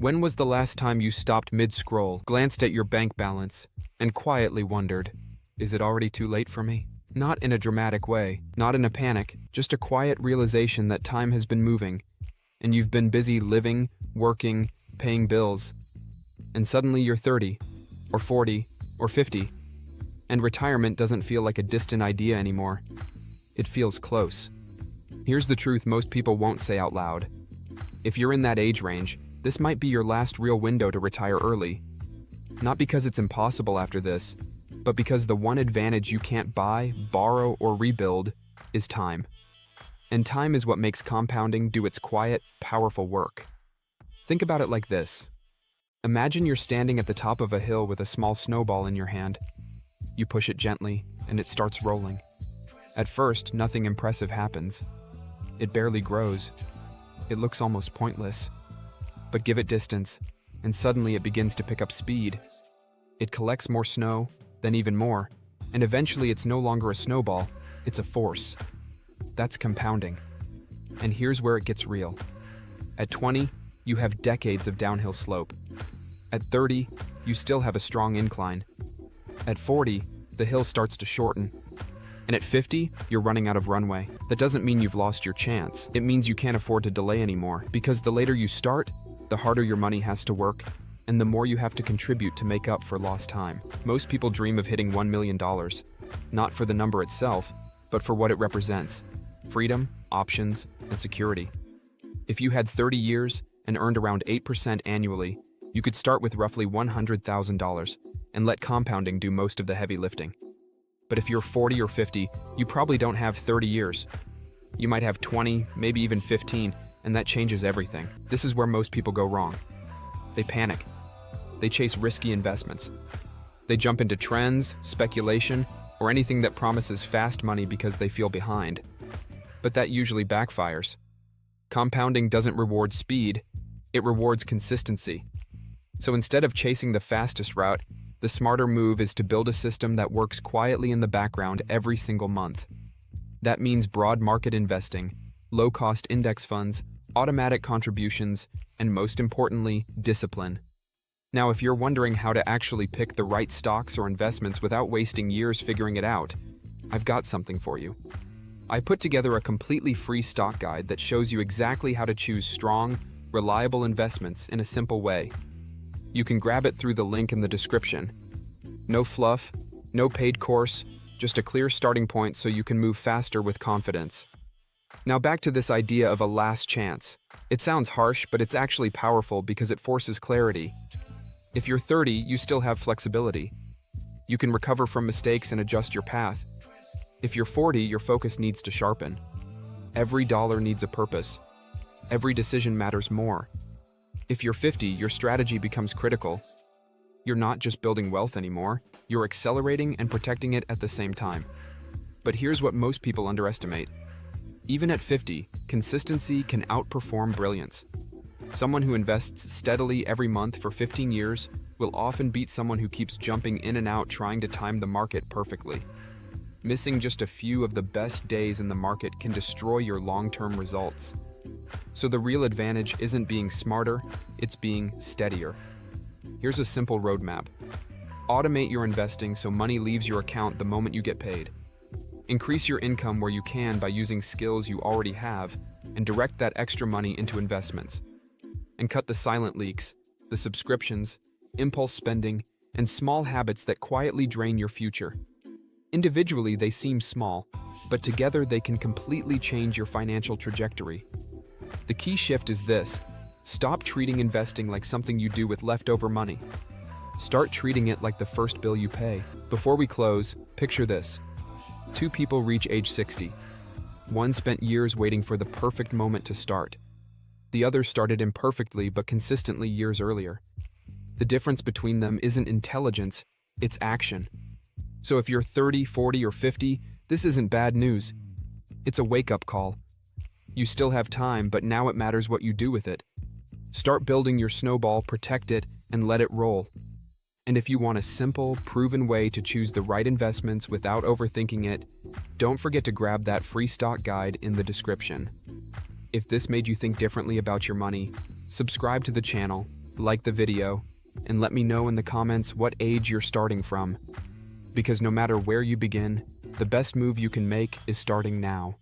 When was the last time you stopped mid-scroll, glanced at your bank balance, and quietly wondered, is it already too late for me? Not in a dramatic way, not in a panic, just a quiet realization that time has been moving, and you've been busy living, working, paying bills, and suddenly you're 30, or 40, or 50, and retirement doesn't feel like a distant idea anymore. It feels close. Here's the truth most people won't say out loud. If you're in that age range, this might be your last real window to retire early. Not because it's impossible after this, but because the one advantage you can't buy, borrow, or rebuild is time. And time is what makes compounding do its quiet, powerful work. Think about it like this. Imagine you're standing at the top of a hill with a small snowball in your hand. You push it gently, and it starts rolling. At first, nothing impressive happens. It barely grows. It looks almost pointless. But give it distance, and suddenly it begins to pick up speed. It collects more snow, then even more, and eventually it's no longer a snowball, it's a force. That's compounding. And here's where it gets real. At 20, you have decades of downhill slope. At 30, you still have a strong incline. At 40, the hill starts to shorten. And at 50, you're running out of runway. That doesn't mean you've lost your chance. It means you can't afford to delay anymore, because the later you start, the harder your money has to work, and the more you have to contribute to make up for lost time. Most people dream of hitting $1 million, not for the number itself, but for what it represents: freedom, options, and security. If you had 30 years and earned around 8% annually, you could start with roughly $100,000 and let compounding do most of the heavy lifting. But if you're 40 or 50, you probably don't have 30 years. You might have 20, maybe even 15, and that changes everything. This is where most people go wrong. They panic. They chase risky investments. They jump into trends, speculation, or anything that promises fast money because they feel behind. But that usually backfires. Compounding doesn't reward speed, it rewards consistency. So instead of chasing the fastest route, the smarter move is to build a system that works quietly in the background every single month. That means broad market investing, low-cost index funds, automatic contributions, and most importantly, discipline. Now, if you're wondering how to actually pick the right stocks or investments without wasting years figuring it out, I've got something for you. I put together a completely free stock guide that shows you exactly how to choose strong, reliable investments in a simple way. You can grab it through the link in the description. No fluff, no paid course, just a clear starting point so you can move faster with confidence. Now back to this idea of a last chance. It sounds harsh, but it's actually powerful because it forces clarity. If you're 30, you still have flexibility. You can recover from mistakes and adjust your path. If you're 40, your focus needs to sharpen. Every dollar needs a purpose. Every decision matters more. If you're 50, your strategy becomes critical. You're not just building wealth anymore, you're accelerating and protecting it at the same time. But here's what most people underestimate. Even at 50, consistency can outperform brilliance. Someone who invests steadily every month for 15 years will often beat someone who keeps jumping in and out trying to time the market perfectly. Missing just a few of the best days in the market can destroy your long-term results. So the real advantage isn't being smarter, it's being steadier. Here's a simple roadmap. Automate your investing so money leaves your account the moment you get paid. Increase your income where you can by using skills you already have and direct that extra money into investments. And cut the silent leaks, the subscriptions, impulse spending, and small habits that quietly drain your future. Individually, they seem small, but together they can completely change your financial trajectory. The key shift is this: stop treating investing like something you do with leftover money. Start treating it like the first bill you pay. Before we close, picture this. Two people reach age 60. One spent years waiting for the perfect moment to start. The other started imperfectly but consistently years earlier. The difference between them isn't intelligence, it's action. So if you're 30, 40, or 50, this isn't bad news. It's a wake-up call. You still have time, but now it matters what you do with it. Start building your snowball, protect it, and let it roll. And if you want a simple, proven way to choose the right investments without overthinking it, don't forget to grab that free stock guide in the description. If this made you think differently about your money, subscribe to the channel, like the video, and let me know in the comments what age you're starting from. Because no matter where you begin, the best move you can make is starting now.